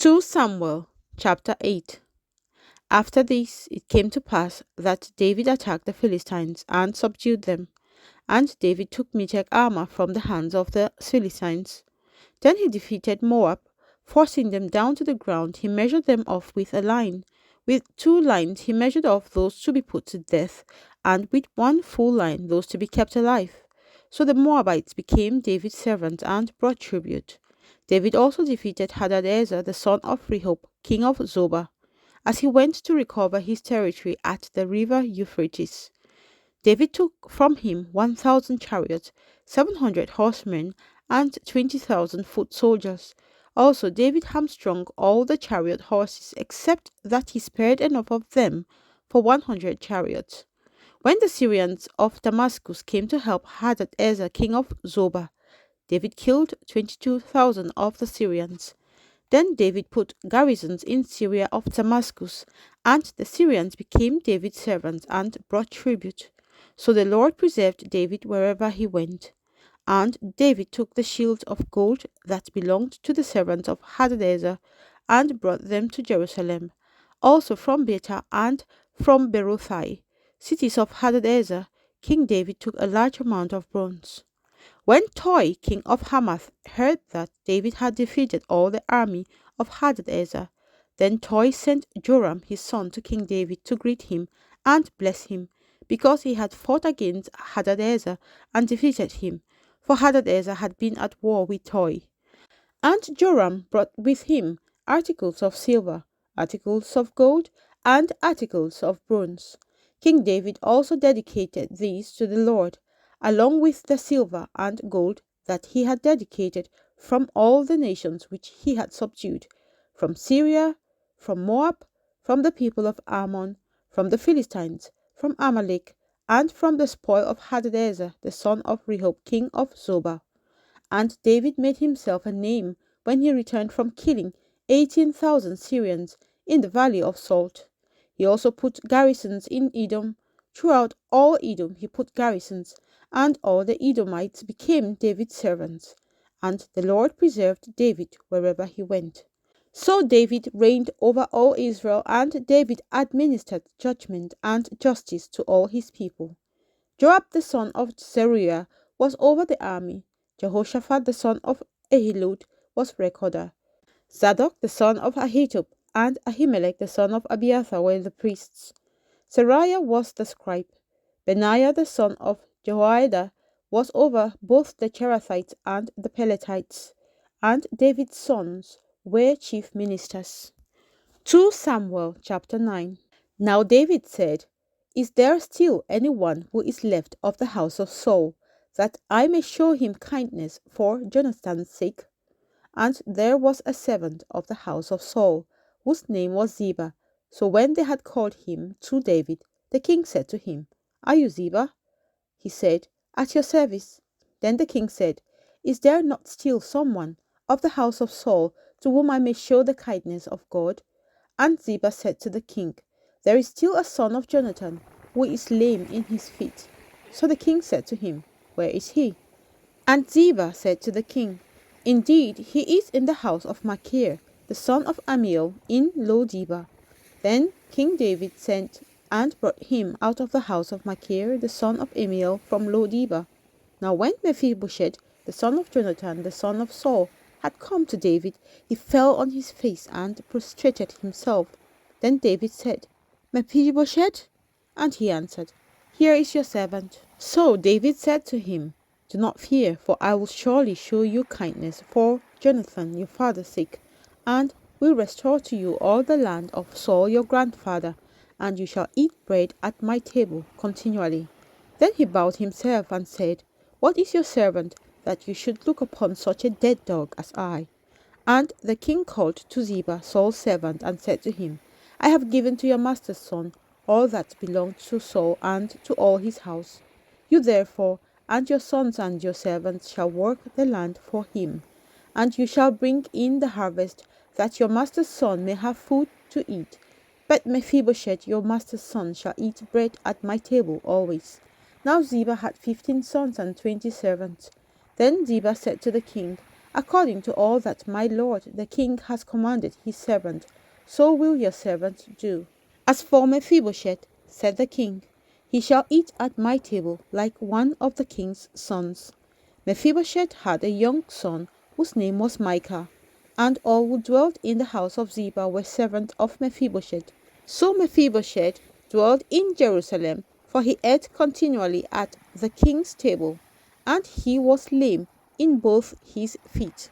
2 Samuel chapter 8. After this, it came to pass that David attacked the Philistines and subdued them. And David took meteor armor from the hands of the Philistines. Then he defeated Moab, forcing them down to the ground. He measured them off with a line. With 2 lines he measured off those to be put to death, and with 1 full line those to be kept alive. So the Moabites became David's servants and brought tribute. David also defeated Hadadezer, the son of Rehob, king of Zobah, as he went to recover his territory at the river Euphrates. David took from him 1,000 chariots, 700 horsemen, and 20,000 foot soldiers. Also David hamstrung all the chariot horses, except that he spared enough of them for 100 chariots. When the Syrians of Damascus came to help Hadadezer, king of Zobah, David killed 22,000 of the Syrians. Then David put garrisons in Syria of Damascus, and the Syrians became David's servants and brought tribute. So the Lord preserved David wherever he went. And David took the shields of gold that belonged to the servants of Hadadezer and brought them to Jerusalem. Also from Betah and from Berothai, cities of Hadadezer, King David took a large amount of bronze. When Toi, king of Hamath, heard that David had defeated all the army of Hadadezer, then Toi sent Joram his son to King David to greet him and bless him, because he had fought against Hadadezer and defeated him, for Hadadezer had been at war with Toi. And Joram brought with him articles of silver, articles of gold, and articles of bronze. King David also dedicated these to the Lord, along with the silver and gold that he had dedicated from all the nations which he had subdued, from Syria, from Moab, from the people of Ammon, from the Philistines, from Amalek, and from the spoil of Hadadezer, the son of Rehob, king of Zobah. And David made himself a name when he returned from killing 18,000 Syrians in the valley of Salt. He also put garrisons in Edom. Throughout all Edom he put garrisons, and all the Edomites became David's servants. And the Lord preserved David wherever he went. So David reigned over all Israel, and David administered judgment and justice to all his people. Joab the son of Zeruiah was over the army. Jehoshaphat the son of Ahilud was recorder. Zadok the son of Ahitub and Ahimelech the son of Abiathar were the priests. Seraiah was the scribe. Benaiah the son of Jehoiada was over both the Cherethites and the Peletites, and David's sons were chief ministers. 2 Samuel chapter 9. Now David said, "Is there still any one who is left of the house of Saul, that I may show him kindness for Jonathan's sake?" And there was a servant of the house of Saul, whose name was Ziba. So when they had called him to David, the king said to him, "Are you Ziba?" He said, "At your service." Then the king said, "Is there not still someone of the house of Saul to whom I may show the kindness of God?" And Ziba said to the king, "There is still a son of Jonathan, who is lame in his feet." So the king said to him, "Where is he?" And Ziba said to the king, "Indeed, he is in the house of Machir, the son of Amiel, in Lo-debar." Then King David sent and brought him out of the house of Machir, the son of Amiel, from Lo-debar. Now when Mephibosheth, the son of Jonathan, the son of Saul, had come to David, he fell on his face and prostrated himself. Then David said, "Mephibosheth?" And he answered, "Here is your servant." So David said to him, "Do not fear, for I will surely show you kindness for Jonathan your father's sake, and will restore to you all the land of Saul your grandfather, and you shall eat bread at my table continually." Then he bowed himself and said, "What is your servant, that you should look upon such a dead dog as I?" And the king called to Ziba, Saul's servant, and said to him, "I have given to your master's son all that belonged to Saul and to all his house. You therefore and your sons and your servants shall work the land for him, and you shall bring in the harvest, that your master's son may have food to eat. But Mephibosheth your master's son shall eat bread at my table always." Now Ziba had 15 sons and 20 servants. Then Ziba said to the king, according to all that my lord the king has commanded his servant, so will your servant do. As for Mephibosheth, said the king, he shall eat at my table like one of the king's sons. Mephibosheth had a young son whose name was Micah, and all who dwelt in the house of Ziba were servants of Mephibosheth. So Mephibosheth dwelt in Jerusalem, for he ate continually at the king's table, and he was lame in both his feet.